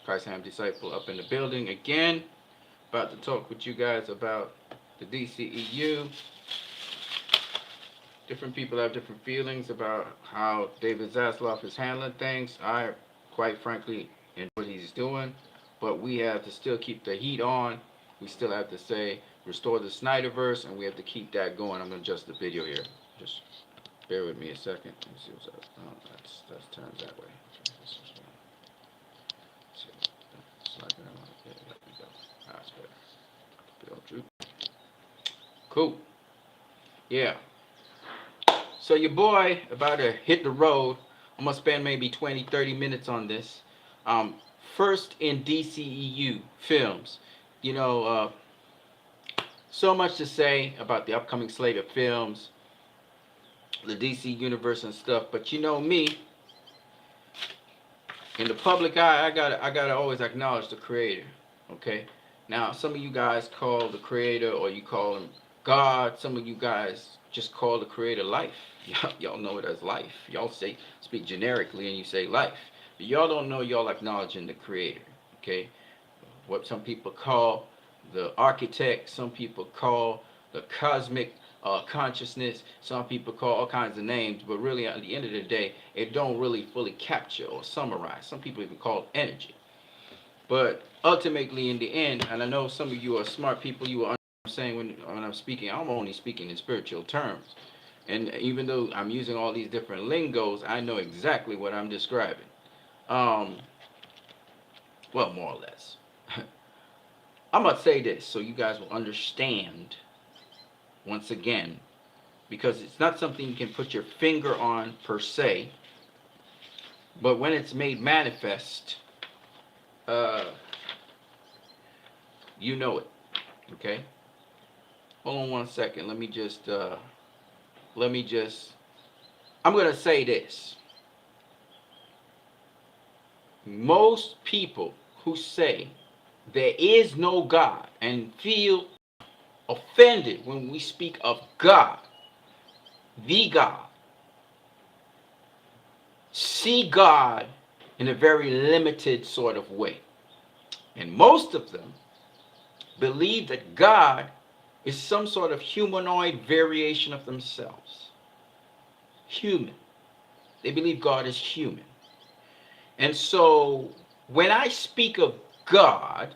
Christ Ham Disciple up in the building again. About to talk with you guys about the DCEU. Different people have different feelings about how David Zasloff is handling things. I, quite frankly, enjoy what he's doing, but we have to still keep the heat on. We still have to say restore the Snyderverse, and we have to keep that going. I'm gonna adjust the video here. Just bear with me a second. Let me see what's up. Oh, that's turned that way. Okay, this is one. Slide that on. Okay, there we go. That's better. Bill Drew. Cool. Yeah. So your boy about to hit the road. I'm gonna spend maybe 20, 30 minutes on this. First in DCEU Films. You know, so much to say about the upcoming slate of films, the DC universe and stuff. But you know me, in the public eye, I gotta always acknowledge the creator. Okay. Now, some of you guys call the creator, or you call him God. Some of you guys just call the creator life. Y'all know it as life. Y'all speak generically and you say life. But y'all don't know y'all acknowledging the creator. Okay. What some people call the architect, some people call the cosmic consciousness, some people call all kinds of names, but really at the end of the day, it don't really fully capture or summarize. Some people even call it energy. But ultimately, in the end, and I know some of you are smart people, you are saying when I'm speaking, I'm only speaking in spiritual terms. And even though I'm using all these different lingos, I know exactly what I'm describing. Um, well, more or less. I'm going to say this so you guys will understand once again, because it's not something you can put your finger on per se, but when it's made manifest, uh, you know it. Okay? Hold on one second. I'm going to say this. Most people who say there is no God and feel offended when we speak of God, the God, see God in a very limited sort of way. And most of them believe that God is some sort of humanoid variation of themselves. Human. They believe God is human. And so when I speak of God,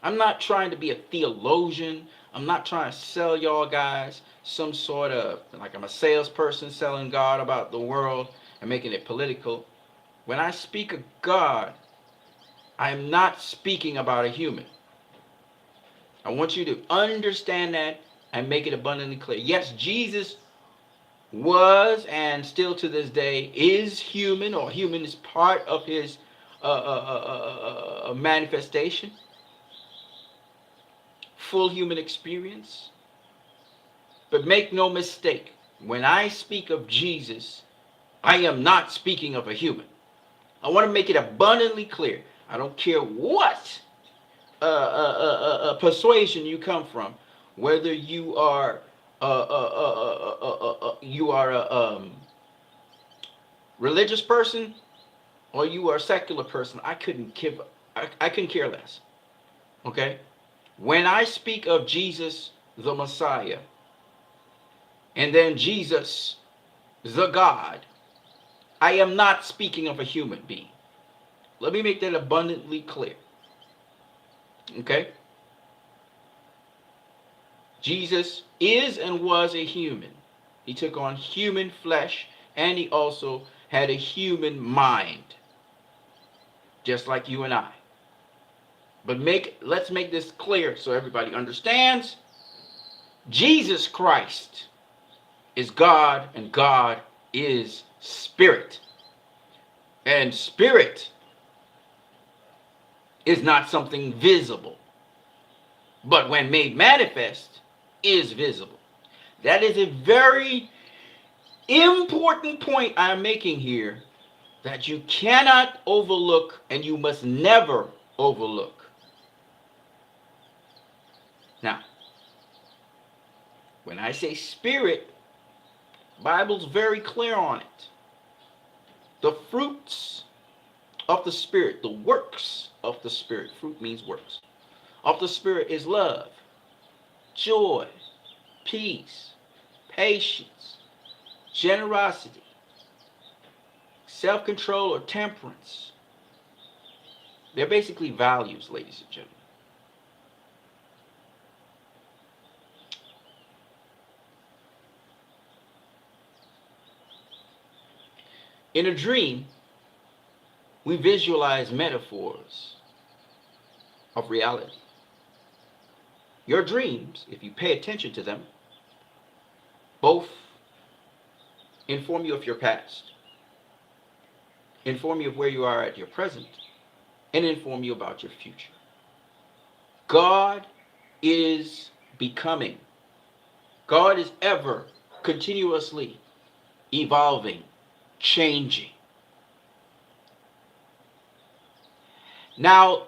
I'm not trying to be a theologian. I'm not trying to sell y'all guys some sort of, like I'm a salesperson selling God about the world and making it political. When I speak of God, I'm not speaking about a human. I want you to understand that and make it abundantly clear. Yes, Jesus was and still to this day is human, or human is part of his manifestation, full human experience. But make no mistake, when I speak of Jesus, I am not speaking of a human. I want to make it abundantly clear. I don't care what persuasion you come from, whether you are a religious person or you are a secular person. I couldn't care less. Okay? When I speak of Jesus the Messiah, and then Jesus the God, I am not speaking of a human being. Let me make that abundantly clear. Okay? Jesus is and was a human. He took on human flesh, and he also had a human mind, just like you and I. But let's make this clear so everybody understands. Jesus Christ is God, and God is spirit. And spirit is not something visible, but when made manifest, is visible. That is a very important point I'm making here that you cannot overlook and you must never overlook. Now, when I say spirit, the Bible's very clear on it. The fruits of the Spirit, the works of the Spirit, fruit means works, of the Spirit is love, joy, peace, patience, generosity, self-control, or temperance. They're basically values, ladies and gentlemen. In a dream, we visualize metaphors of reality. Your dreams, if you pay attention to them, both inform you of your past, inform you of where you are at your present, and inform you about your future. God is becoming. God is ever continuously evolving, changing. Now,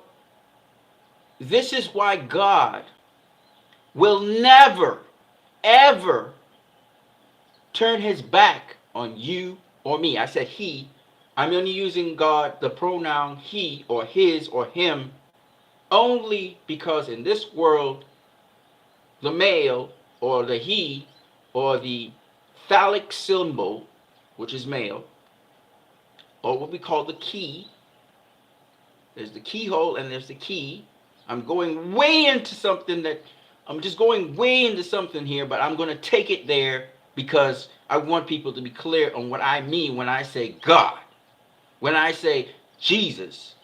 this is why God will never, ever turn his back on you or me. I said he. I'm only using God, the pronoun he or his or him, only because in this world, the male or the he or the phallic symbol, which is male, or what we call the key, there's the keyhole and there's the key. I'm going way into something that, I'm just going way into something here, but I'm going to take it there because I want people to be clear on what I mean when I say God. When I say Jesus,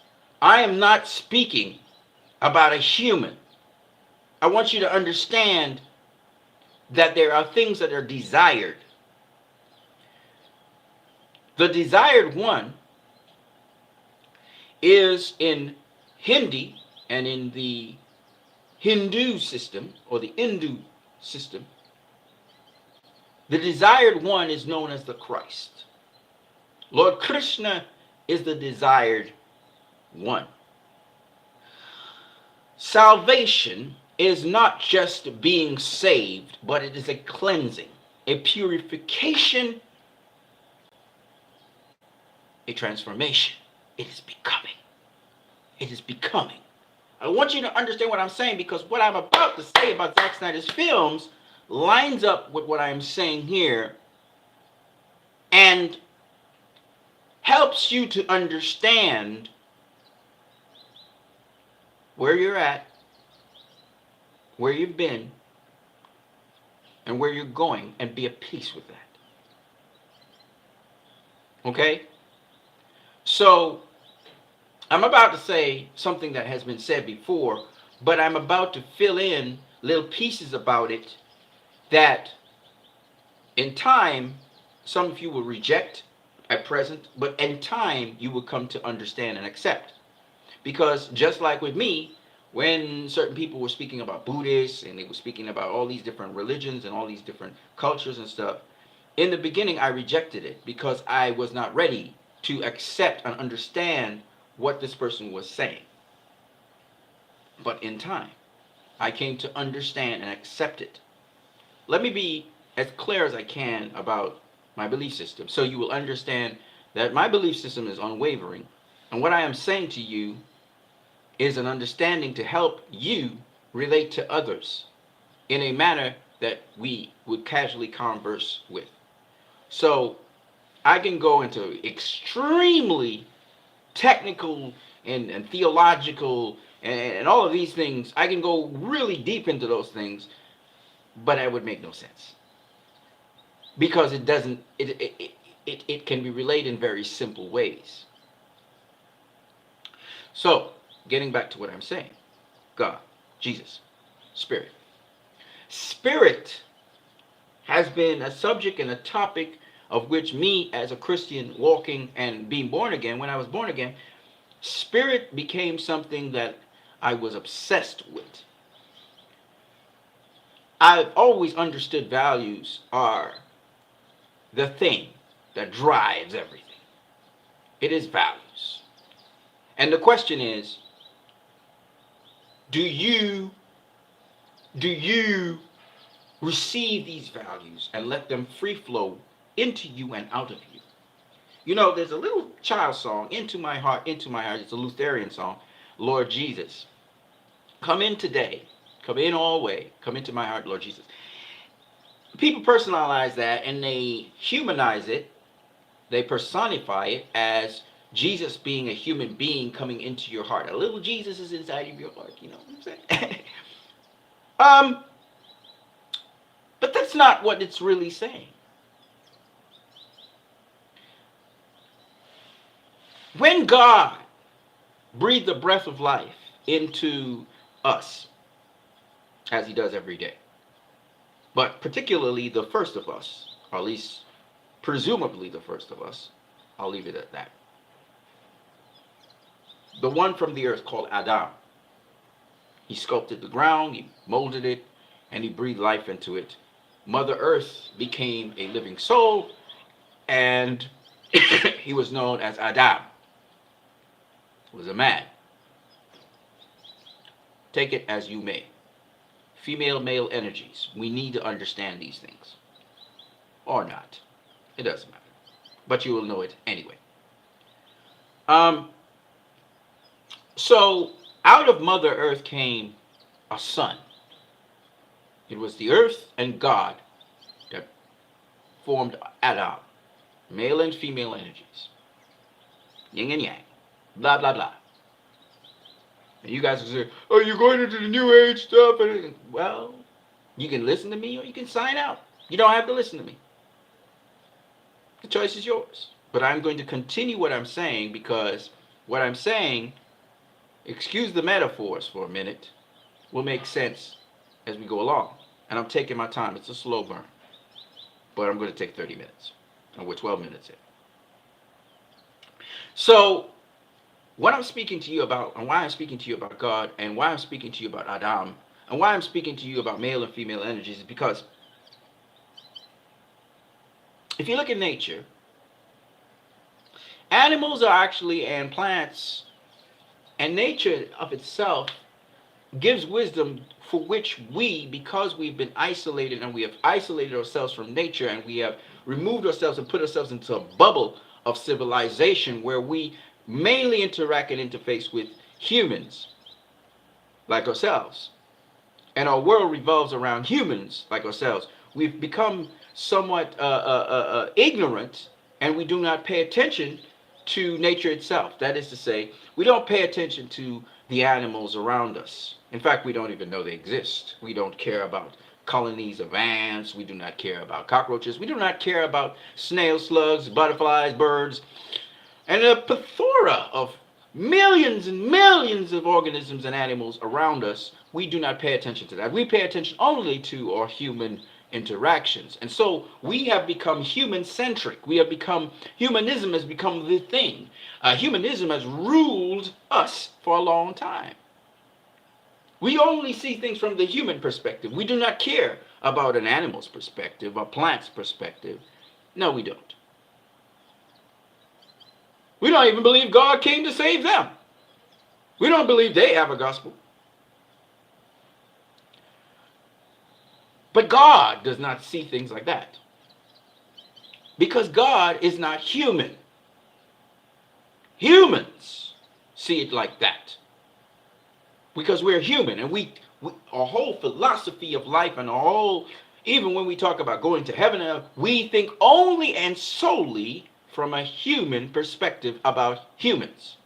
I am not speaking about a human. I want you to understand that there are things that are desired. The desired one is in Hindi and in the Hindu system or the Hindu system. The desired one is known as the Christ. Lord Krishna is the desired one. Salvation is not just being saved, but it is a cleansing, a purification, a transformation. It is becoming. It is becoming. I want you to understand what I'm saying, because what I'm about to say about Zack Snyder's films lines up with what I'm saying here and helps you to understand where you're at, where you've been, and where you're going, and be at peace with that. Okay? So, I'm about to say something that has been said before, but I'm about to fill in little pieces about it that in time, some of you will reject at present, but in time, you will come to understand and accept. Because just like with me, when certain people were speaking about Buddhists and they were speaking about all these different religions and all these different cultures and stuff, in the beginning, I rejected it because I was not ready to accept and understand what this person was saying. But in time, I came to understand and accept it. Let me be as clear as I can about my belief system, so you will understand that my belief system is unwavering, and what I am saying to you is an understanding to help you relate to others in a manner that we would casually converse with. So I can go into extremely technical and theological and all of these things. I can go really deep into those things, but it would make no sense. Because it doesn't, it can be relayed in very simple ways. So, getting back to what I'm saying, God, Jesus, Spirit. Spirit has been a subject and a topic of which me as a Christian walking and being born again, when I was born again, Spirit became something that I was obsessed with. I've always understood values are the thing that drives everything. It is values. And the question is, do you receive these values and let them free flow into you and out of you? You know, there's a little child song, Into My Heart, Into My Heart. It's a Lutheran song. Lord Jesus, come in today. Come in all way. Come into my heart, Lord Jesus. People personalize that and they humanize it. They personify it as Jesus being a human being coming into your heart. A little Jesus is inside of your heart. You know what I'm saying? um, but that's not what it's really saying. When God breathed the breath of life into us, as he does every day, but particularly the first of us, or at least presumably the first of us, I'll leave it at that. The one from the earth called Adam. He sculpted the ground, he molded it, and he breathed life into it. Mother Earth became a living soul, and he was known as Adam. He was a man. Take it as you may. Female, male energies. We need to understand these things. Or not. It doesn't matter. But you will know it anyway. So, out of Mother Earth came a son. It was the earth and God that formed Adam. Male and female energies. Yin and yang. Blah, blah, blah. And you guys will say, oh, you're going into the new age stuff. Well, you can listen to me or you can sign out. You don't have to listen to me. The choice is yours. But I'm going to continue what I'm saying because what I'm saying, excuse the metaphors for a minute, will make sense as we go along. And I'm taking my time. It's a slow burn. But I'm going to take 30 minutes. And we're 12 minutes in. So, what I'm speaking to you about, and why I'm speaking to you about God, and why I'm speaking to you about Adam, and why I'm speaking to you about male and female energies is because if you look at nature, animals are actually, and plants, and nature of itself gives wisdom for which we, because we've been isolated and we have isolated ourselves from nature and we have removed ourselves and put ourselves into a bubble of civilization where we mainly interact and interface with humans like ourselves. And our world revolves around humans like ourselves. We've become somewhat ignorant and we do not pay attention to nature itself. That is to say, we don't pay attention to the animals around us. In fact, we don't even know they exist. We don't care about colonies of ants. We do not care about cockroaches. We do not care about snails, slugs, butterflies, birds, and a plethora of millions and millions of organisms and animals around us. We do not pay attention to that. We pay attention only to our human interactions. And so we have become human-centric. Humanism has become the thing. Humanism has ruled us for a long time. We only see things from the human perspective. We do not care about an animal's perspective, a plant's perspective. No, we don't. We don't even believe God came to save them. We don't believe they have a gospel. But God does not see things like that. Because God is not human. Humans see it like that. Because we're human and our whole philosophy of life and even when we talk about going to heaven, we think only and solely from a human perspective about humans.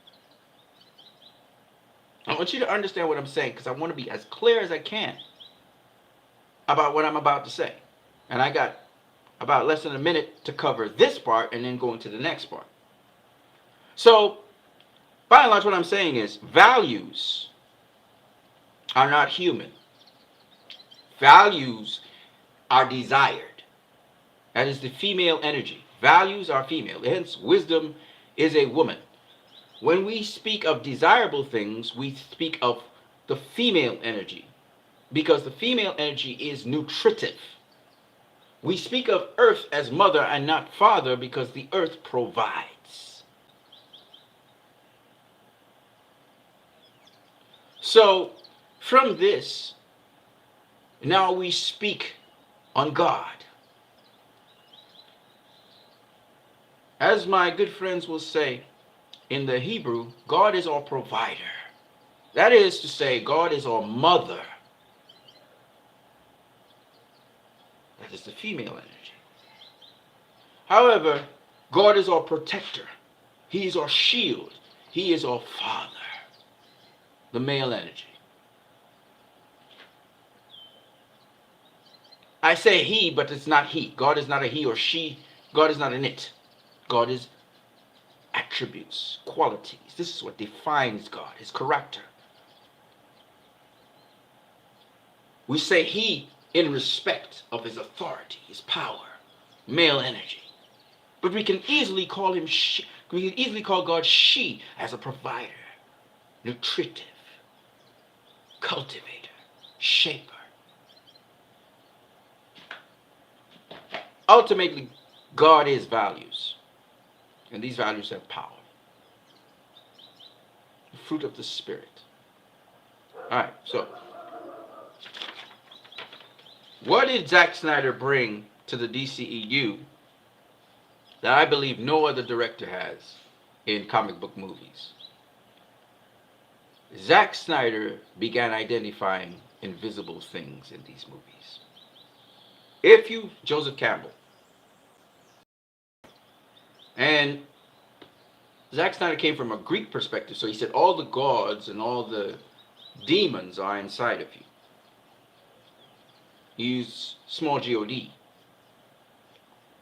I want you to understand what I'm saying because I want to be as clear as I can about what I'm about to say. And I got about less than a minute to cover this part and then go into the next part. So, by and large, what I'm saying is values are not human. Values are desired. That is the female energy. Values are female. Hence, wisdom is a woman. When we speak of desirable things, we speak of the female energy. Because the female energy is nutritive. We speak of earth as mother and not father because the earth provides. So, from this, now we speak on God. As my good friends will say in the Hebrew, God is our provider. That is to say, God is our mother. That is the female energy. However, God is our protector. He is our shield. He is our father. The male energy. I say he, but it's not he. God is not a he or she. God is not an it. God is attributes, qualities. This is what defines God, his character. We say he in respect of his authority, his power, male energy. But we can easily call him she. We can easily call God she as a provider, nutritive, cultivator, shaper. Ultimately, God is values. And these values have power. The fruit of the Spirit. Alright, so what did Zack Snyder bring to the DCEU that I believe no other director has in comic book movies? Zack Snyder began identifying invisible things in these movies. Joseph Campbell. And Zack Snyder came from a Greek perspective, so he said all the gods and all the demons are inside of you. He used small God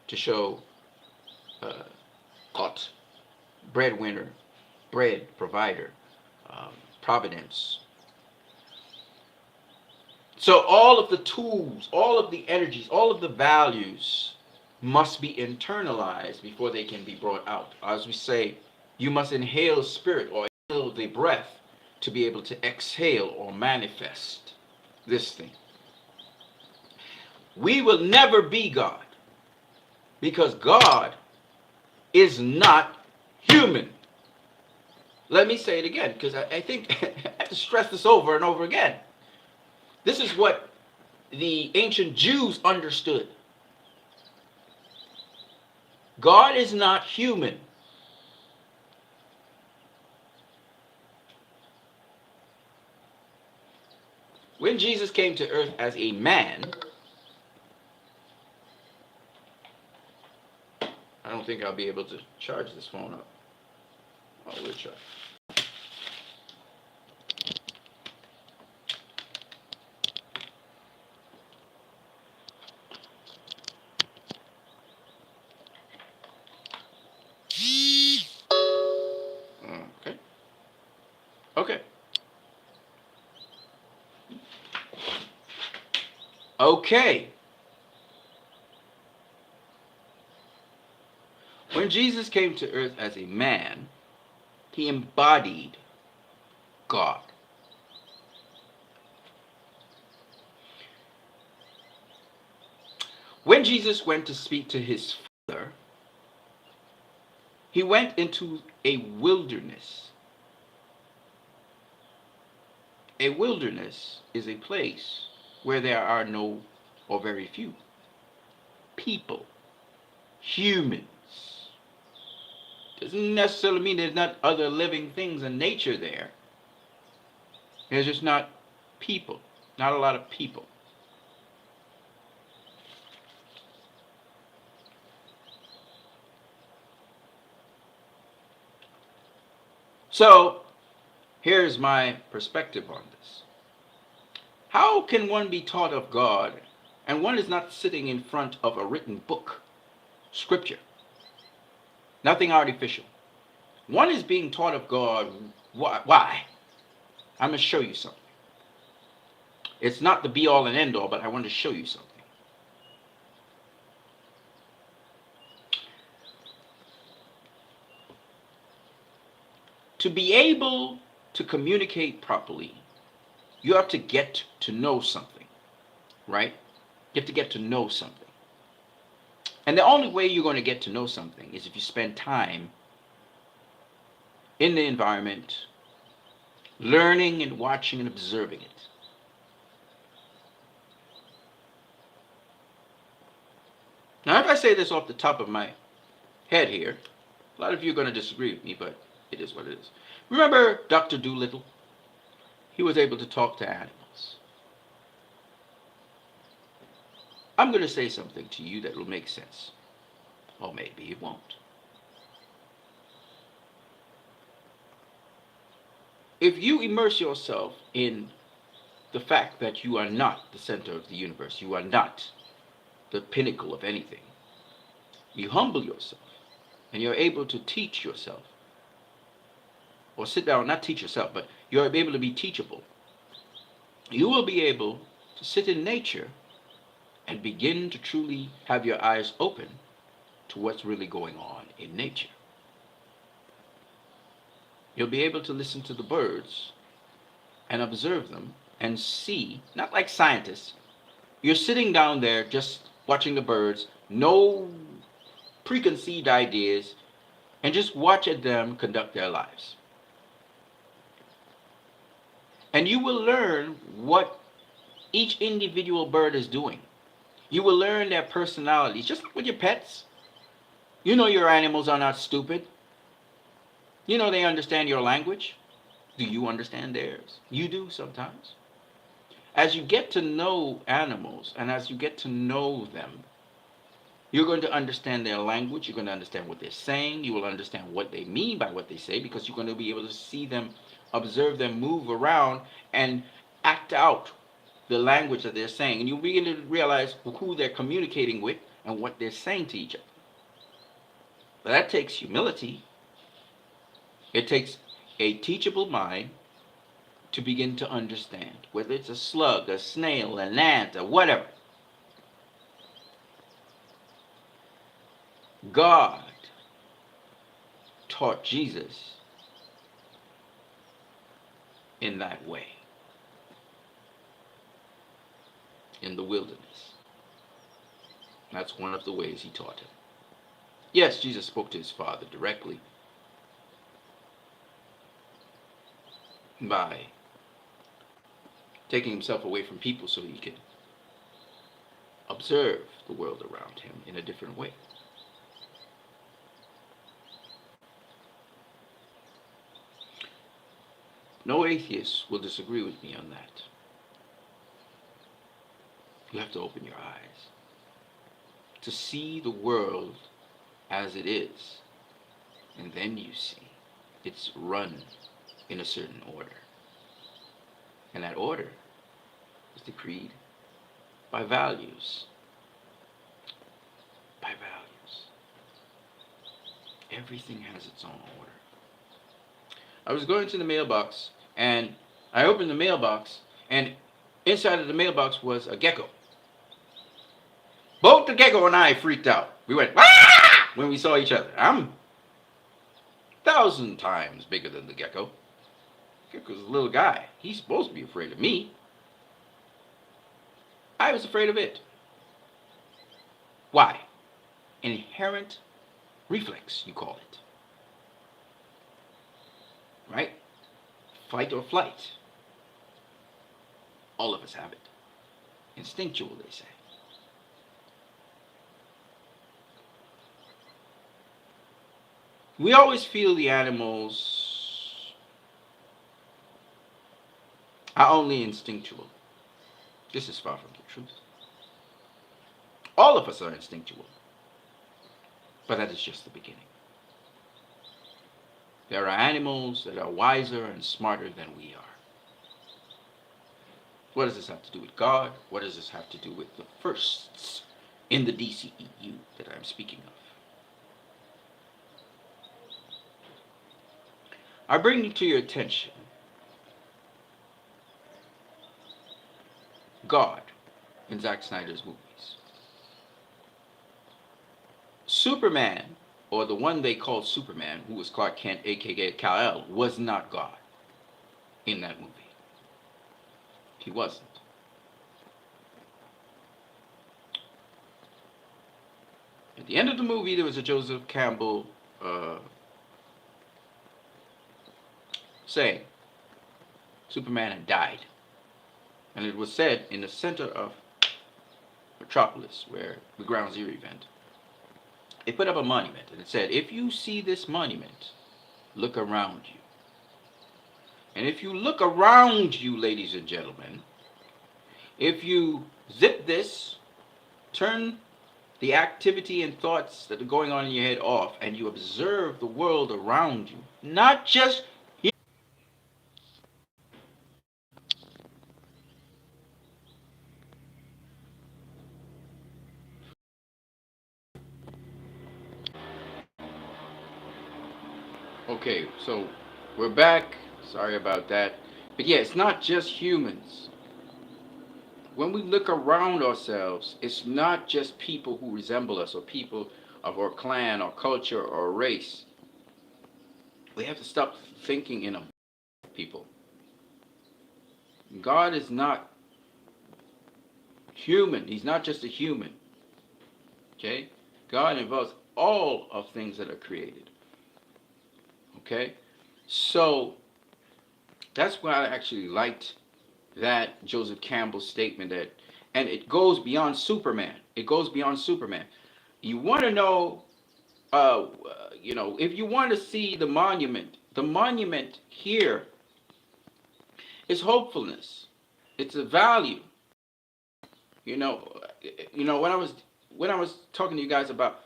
to show God, breadwinner, bread provider, providence. So all of the tools, all of the energies, all of the values must be internalized before they can be brought out. As we say, you must inhale spirit or inhale the breath to be able to exhale or manifest this thing. We will never be God because God is not human. Let me say it again because I think I have to stress this over and over again. This is what the ancient Jews understood. God is not human. When Jesus came to earth as a man, I don't think I'll be able to charge this phone up. Oh, we'll try. Okay. Okay. Okay. When Jesus came to earth as a man, he embodied God. When Jesus went to speak to his Father, he went into a wilderness. A wilderness is a place where there are no or very few people, humans. Doesn't necessarily mean there's not other living things in nature there. There's just not people, not a lot of people. So, here's my perspective on this. How can one be taught of God and one is not sitting in front of a written book, scripture? Nothing artificial. One is being taught of God. Why? I'm going to show you something. It's not the be all and end all, but I want to show you something. To be able to communicate properly, you have to get to know something, right? You have to get to know something. And the only way you're going to get to know something is if you spend time in the environment, learning and watching and observing it. Now, if I say this off the top of my head here. A lot of you are going to disagree with me, but it is what it is. Remember Dr. Doolittle? He was able to talk to animals. I'm going to say something to you that will make sense. Or maybe it won't. If you immerse yourself in the fact that you are not the center of the universe, you are not the pinnacle of anything, you humble yourself and you're able to teach yourself, or sit down, not teach yourself, but you're able to be teachable, you will be able to sit in nature and begin to truly have your eyes open to what's really going on in nature. You'll be able to listen to the birds and observe them and see, not like scientists. You're sitting down there just watching the birds, no preconceived ideas, and just watch them conduct their lives. And you will learn what each individual bird is doing. You will learn their personalities, just like with your pets. You know your animals are not stupid. You know they understand your language. Do you understand theirs? You do sometimes. As you get to know animals and as you get to know them, you're going to understand their language. You're going to understand what they're saying. You will understand what they mean by what they say, because you're going to be able to see them, observe them move around and act out the language that they're saying. And you'll begin to realize who they're communicating with and what they're saying to each other. But that takes humility. It takes a teachable mind to begin to understand, whether it's a slug, a snail, an ant, or whatever. God taught Jesus in that way, in the wilderness. That's one of the ways he taught him. Yes, Jesus spoke to his Father directly by taking himself away from people so he could observe the world around him in a different way. No atheist will disagree with me on that. You have to open your eyes to see the world as it is, and then you see it's run in a certain order. And that order is decreed by values. By values. Everything has its own order. I was going to the mailbox, and I opened the mailbox, and inside of the mailbox was a gecko. Both the gecko and I freaked out. We went, "Ah!" when we saw each other. I'm 1,000 times bigger than the gecko. Gecko's a little guy. He's supposed to be afraid of me. I was afraid of it. Why? Inherent reflex, you call it. Right? Fight or flight. All of us have it. Instinctual, they say. We always feel the animals are only instinctual. This is far from the truth. All of us are instinctual. But that is just the beginning. There are animals that are wiser and smarter than we are. What does this have to do with God? What does this have to do with the firsts in the DCEU that I'm speaking of? I bring to your attention God in Zack Snyder's movies. Superman, or the one they called Superman, who was Clark Kent, aka Kal-El, was not God in that movie. He wasn't. At the end of the movie, there was a Joseph Campbell saying Superman had died. And it was said in the center of Metropolis, where the Ground Zero event, They put up a monument and it said, if you see this monument, look around you. And if you look around you, ladies and gentlemen, if you zip this, turn the activity and thoughts that are going on in your head off, and you observe the world around you, not just okay, so we're back. Sorry about that. But yeah, it's not just humans. When we look around ourselves, it's not just people who resemble us or people of our clan or culture or race. We have to stop thinking in them people. God is not human. He's not just a human. Okay? God involves all of things that are created. Okay? So that's why I actually liked that Joseph Campbell statement that, and it goes beyond Superman. It goes beyond Superman. You want to know, if you want to see the monument here is hopefulness. It's a value. You know, when I was talking to you guys about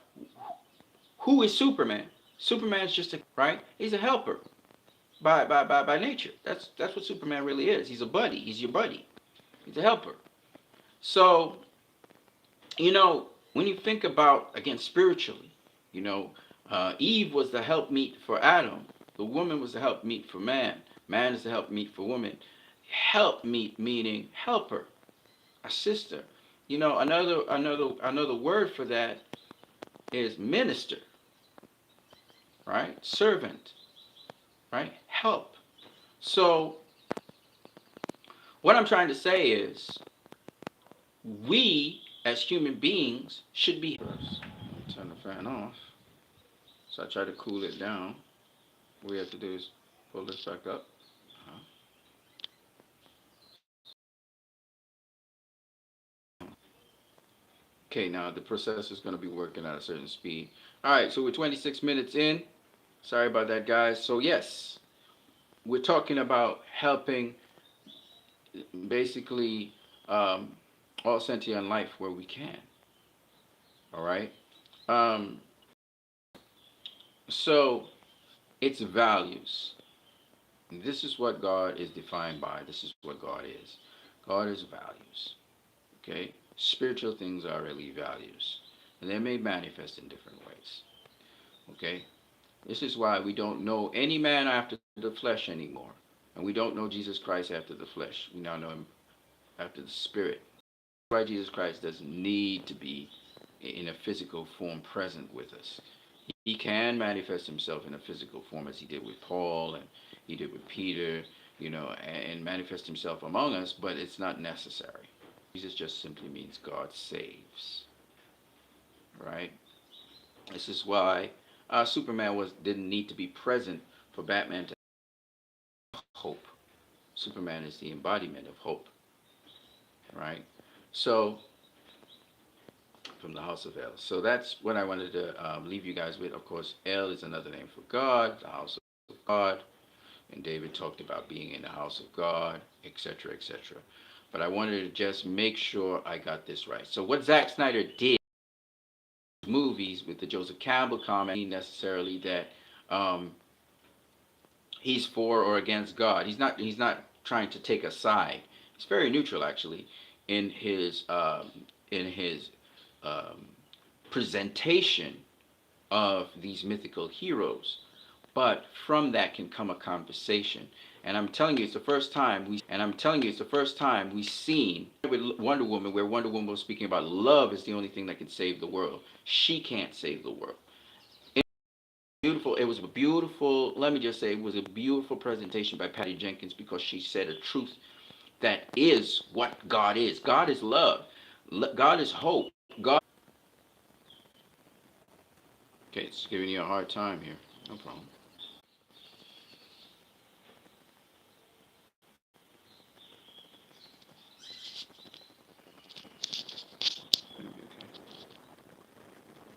who is Superman. Superman's just a right. He's a helper by nature. That's what Superman really is. He's a buddy. He's your buddy. He's a helper. So when you think about, again, spiritually, you know, Eve was the helpmeet for Adam. The woman was the helpmeet for man. Man is the helpmeet for woman. Helpmeet meaning helper, a sister. Another word for that is minister, right? Servant, right? Help. So what I'm trying to say is we as human beings should be. Turn the fan off. So I try to cool it down. What we have to do is pull this back up. Okay, now the processor is going to be working at a certain speed. All right, so we're 26 minutes in. Sorry about that, guys. So yes, we're talking about helping basically all sentient life where we can. All right. Um, so it's values. This is what God is defined by. This is what God is. God is values. Okay? Spiritual things are really values. And they may manifest in different ways. Okay? This is why we don't know any man after the flesh anymore. And we don't know Jesus Christ after the flesh. We now know him after the spirit. That's why Jesus Christ doesn't need to be in a physical form present with us. He can manifest himself in a physical form as he did with Paul and he did with Peter, and manifest himself among us, but it's not necessary. Jesus just simply means God saves, right? This is why Superman didn't need to be present for Batman to hope. Superman is the embodiment of hope, right? So from the house of El. So that's what I wanted to leave you guys with. Of course, El is another name for God, the house of God. And David talked about being in the house of God, etc., etc. But I wanted to just make sure I got this right. So what Zack Snyder did movies with the Joseph Campbell comment necessarily that he's for or against God. He's not trying to take a side. He's very neutral actually in his um, presentation of these mythical heroes. But from that can come a conversation. And I'm telling you, it's the first time we've seen with Wonder Woman, where Wonder Woman was speaking about love is the only thing that can save the world. She can't save the world. Beautiful. It was a beautiful. Let me just say, it was a beautiful presentation by Patty Jenkins because she said a truth that is what God is. God is love. God is hope. God. Okay, it's giving you a hard time here. No problem.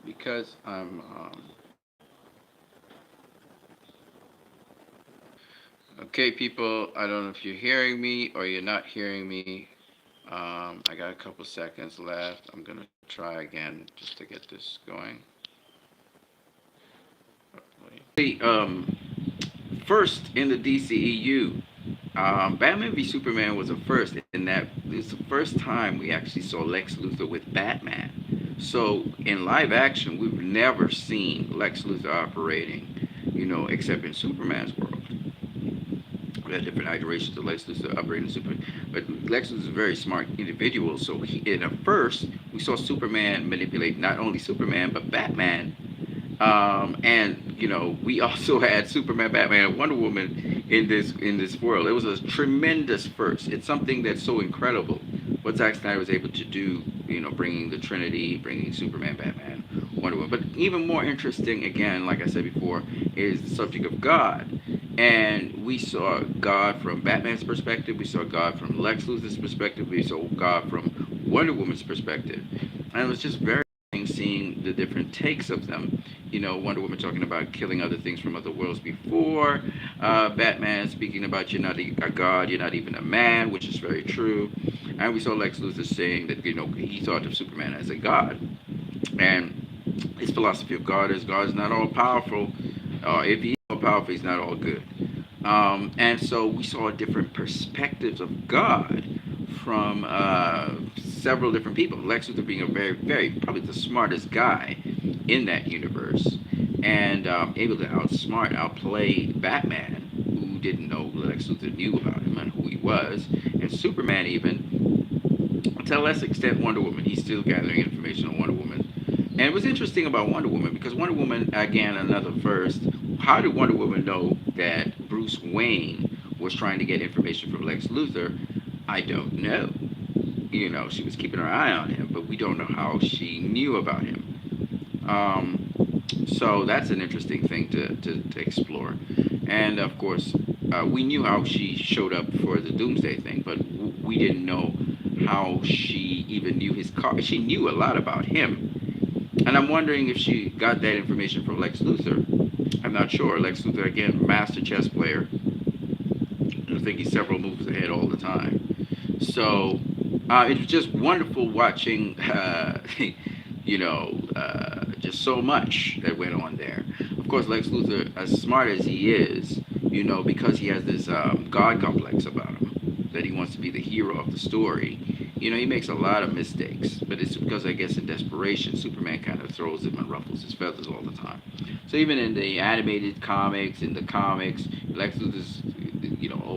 Because because I'm okay, people. I don't know if you're hearing me or you're not hearing me. I got a couple seconds left. I'm gonna try again just to get this going. See, first in the DCEU, Batman v Superman was a first in that it's the first time we actually saw Lex Luthor with Batman. So in live action, we've never seen Lex Luthor operating, except in Superman's world. We had different iterations of Lex Luthor operating Superman, but Lex Luthor is a very smart individual. So in the first, we saw Superman manipulate not only Superman but Batman, and we also had Superman, Batman, and Wonder Woman in this world. It was a tremendous first. It's something that's so incredible what Zack Snyder was able to do. Bringing the Trinity, bringing Superman, Batman, Wonder Woman. But even more interesting, again, like I said before, is the subject of God. And we saw God from Batman's perspective. We saw God from Lex Luthor's perspective. We saw God from Wonder Woman's perspective. And it was just very seeing the different takes of them. Wonder Woman talking about killing other things from other worlds before. Batman speaking about you're not a god, you're not even a man, which is very true. And we saw Lex Luthor saying that he thought of Superman as a god, and his philosophy of God is not all powerful. If he's all powerful, he's not all good. And so we saw different perspectives of God from several different people. Lex Luthor being a very, very, probably the smartest guy in that universe, and able to outplay Batman, who didn't know Lex Luthor knew about him and who he was, and Superman even, to a less extent Wonder Woman. He's still gathering information on Wonder Woman. And what's interesting about Wonder Woman, because Wonder Woman, again, another first, how did Wonder Woman know that Bruce Wayne was trying to get information from Lex Luthor? I don't know. She was keeping her eye on him, but we don't know how she knew about him. So that's an interesting thing to explore. And of course, we knew how she showed up for the Doomsday thing, but we didn't know how she even knew his car. She knew a lot about him. And I'm wondering if she got that information from Lex Luthor. I'm not sure. Lex Luthor, again, master chess player. I think he's several moves ahead all the time. So it was just wonderful watching, just so much that went on there. Of course, Lex Luthor, as smart as he is, because he has this God complex about him, that he wants to be the hero of the story, he makes a lot of mistakes. But it's because, I guess, in desperation, Superman kind of throws him and ruffles his feathers all the time. So even in the animated comics, Lex Luthor's,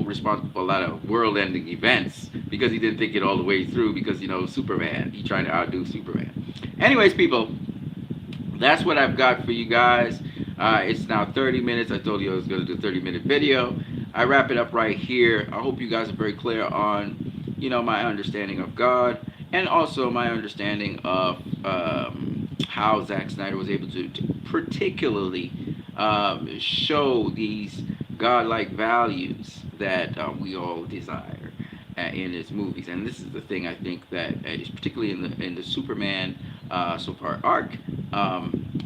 responsible for a lot of world-ending events because he didn't think it all the way through because, Superman, he's trying to outdo Superman. Anyways, people, that's what I've got for you guys. It's now 30 minutes. I told you I was going to do a 30-minute video. I wrap it up right here. I hope you guys are very clear on, my understanding of God, and also my understanding of how Zack Snyder was able to particularly show these godlike values that we all desire in his movies. And this is the thing I think that is particularly in the Superman so far arc,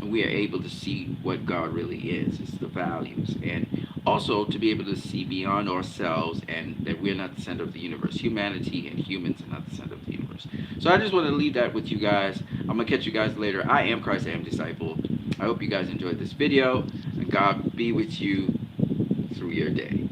we are able to see what God really is. It's the values, and also to be able to see beyond ourselves, and that we're not the center of the universe. Humanity and humans are not the center of the universe. So I just want to leave that with you guys. I'm gonna catch you guys later. I am Christ, I am disciple. I hope you guys enjoyed this video, and God be with you through your day.